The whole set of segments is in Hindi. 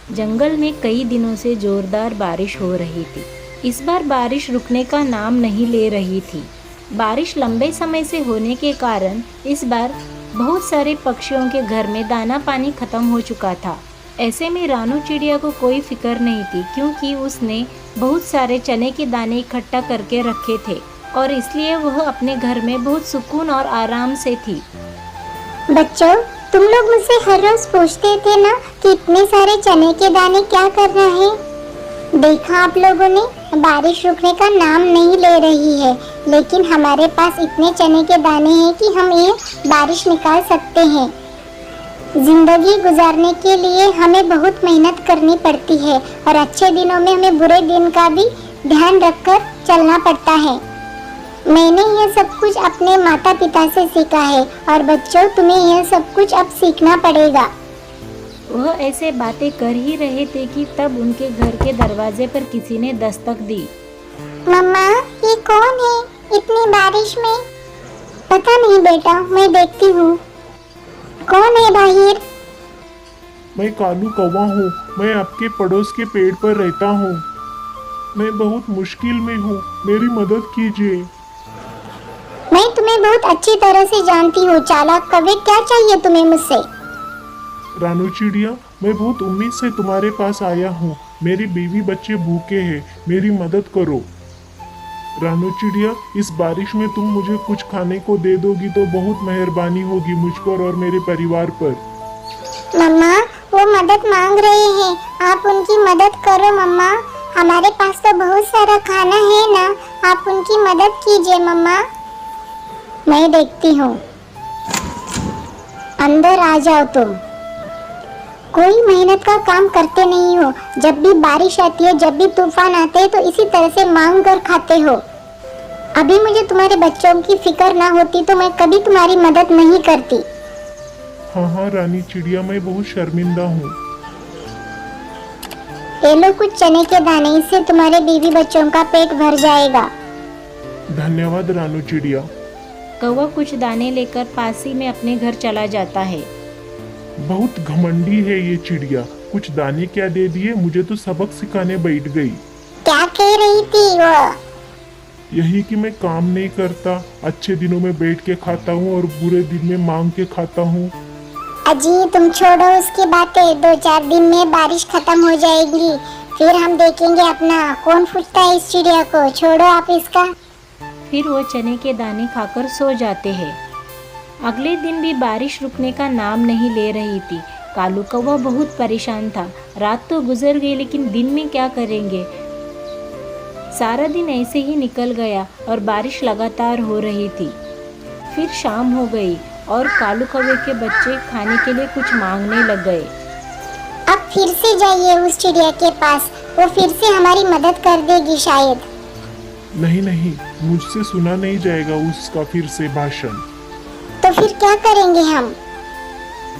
जंगल में कई दिनों से जोरदार बारिश हो रही थी। इस बार बारिश रुकने का नाम नहीं ले रही थी। बारिश लंबे समय से होने के कारण इस बार बहुत सारे पक्षियों के घर में दाना पानी खत्म हो चुका था। ऐसे में रानू चिड़िया को कोई फिक्र नहीं थी, क्योंकि उसने बहुत सारे चने के दाने इकट्ठा करके रखे थे और इसलिए वह अपने घर में बहुत सुकून और आराम से थी। बच्चों, तुम लोग मुझसे हर रोज पूछते थे ना कि इतने सारे चने के दाने क्या करना है। देखा आप लोगों ने, बारिश रुकने का नाम नहीं ले रही है, लेकिन हमारे पास इतने चने के दाने हैं कि हम ये बारिश निकाल सकते हैं। जिंदगी गुजारने के लिए हमें बहुत मेहनत करनी पड़ती है और अच्छे दिनों में हमें बुरे दिन का भी ध्यान रखकर चलना पड़ता है। मैंने यह सब कुछ अपने माता पिता से सीखा है और बच्चों, तुम्हें यह सब कुछ अब सीखना पड़ेगा। वह ऐसे बातें कर ही रहे थे कि तब उनके घर के दरवाजे पर किसी ने दस्तक दी। मम्मा, ये कौन है इतनी बारिश में? पता नहीं बेटा, मैं देखती हूँ। कौन है बाहर? मैं कालू कौवा हूँ। मैं आपके पड़ोस के पेड़ पर रहता हूँ। मैं बहुत मुश्किल में हूँ, मेरी मदद कीजिए। मैं तुम्हें बहुत अच्छी तरह से जानती हूँ चालाक कौवे, क्या चाहिए तुम्हें मुझसे? रानू चिड़िया, मैं बहुत उम्मीद से तुम्हारे पास आया हूँ। मेरी बीवी बच्चे भूखे हैं, मेरी मदद करो। रानू चिड़िया, इस बारिश में तुम मुझे कुछ खाने को दे दोगी तो बहुत मेहरबानी होगी मुझ पर और मेरे परिवार पर। मम्मा, वो मदद मांग रहे हैं, आप उनकी मदद करो। मम्मा, हमारे पास तो बहुत सारा खाना है ना, आप उनकी मदद कीजिए। मम्मा, मैं देखती हूँ। अंदर आ जाओ तुम। कोई मेहनत का काम करते नहीं हो। जब भी बारिश आती है, जब भी तूफान आते हैं, तो इसी तरह से मांग कर खाते हो। अभी मुझे तुम्हारे बच्चों की फिक्र ना होती तो मैं कभी तुम्हारी मदद नहीं करती। हाँ हाँ रानी चिड़िया, मैं बहुत शर्मिंदा हूँ। ये लो कुछ चने के दाने, इससे तुम्हारे बीवी बच्चों का पेट भर जाएगा। धन्यवाद रानू चिड़िया। कौवा कुछ दाने लेकर पास ही में अपने घर चला जाता है। बहुत घमंडी है ये चिड़िया, कुछ दाने क्या दे दिए, मुझे तो सबक सिखाने बैठ गई। क्या कह रही थी वो? यही कि मैं काम नहीं करता, अच्छे दिनों में बैठ के खाता हूँ और बुरे दिन में मांग के खाता हूँ। अजी, तुम छोड़ो उसकी बातें। 2-4 दिन में बारिश खत्म हो जाएगी, फिर हम देखेंगे अपना कौन पूछता है इस चिड़िया को। छोड़ो आप इसका। फिर वो चने के दाने खाकर सो जाते हैं। अगले दिन भी बारिश रुकने का नाम नहीं ले रही थी। कालू कौवा बहुत परेशान था। रात तो गुजर गई, लेकिन दिन में क्या करेंगे। सारा दिन ऐसे ही निकल गया और बारिश लगातार हो रही थी। फिर शाम हो गई और कालू कौवे के बच्चे खाने के लिए कुछ मांगने लग गए। अब फिर से जाइए उस चिड़िया के पास, वो फिर से हमारी मदद कर देगी शायद। नहीं नहीं, मुझसे सुना नहीं जाएगा उसका फिर से भाषण। तो फिर क्या करेंगे हम?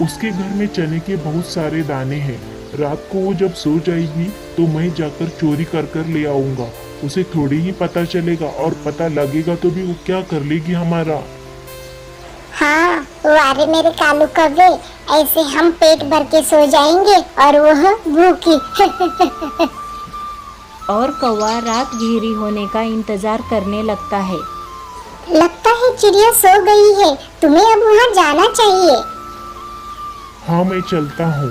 उसके घर में चने के बहुत सारे दाने हैं। रात को वो जब सो जाएगी तो मैं जाकर चोरी कर कर ले आऊंगा। उसे थोड़ी ही पता चलेगा, और पता लगेगा तो भी वो क्या कर लेगी हमारा। हाँ, वारे मेरे कालू कौवे, ऐसे हम पेट भर के सो जाएंगे और वह भूखी। और कौवा रात गहरी होने का इंतजार करने लगता है। लगता है चिड़िया सो गई है, तुम्हें अब वहाँ जाना चाहिए। हाँ, मैं चलता हूँ।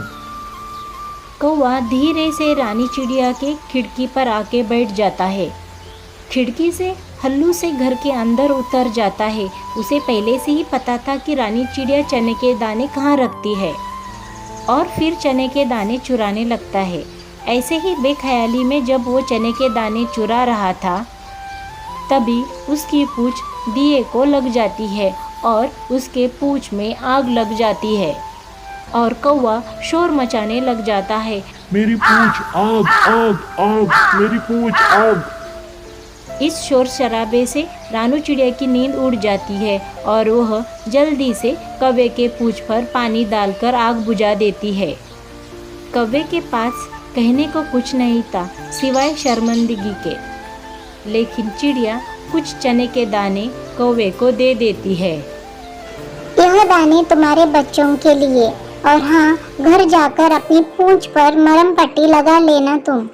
कौवा धीरे से रानी चिड़िया के खिड़की पर आके बैठ जाता है। खिड़की से हल्लू से घर के अंदर उतर जाता है। उसे पहले से ही पता था कि रानी चिड़िया चने के दाने कहाँ रखती है, और फिर चने के दाने चुराने लगता है। ऐसे ही बेख्याली में जब वो चने के दाने चुरा रहा था, तभी उसकी पूंछ दिए को लग जाती है और उसके पूंछ में आग लग जाती है और कौवा शोर मचाने लग जाता है। मेरी पूंछ, आग आग आग, मेरी पूंछ, आग। इस शोर शराबे से रानू चिड़िया की नींद उड़ जाती है और वह जल्दी से कौवे के पूंछ पर पानी डालकर आग बुझा देती है। कौवे के पास कहने को कुछ नहीं था सिवाय शर्मिंदगी के, लेकिन चिड़िया कुछ चने के दाने कौवे को दे देती है। यह दाने तुम्हारे बच्चों के लिए और हाँ, घर जाकर अपनी पूंछ पर मरहम पट्टी लगा लेना तुम।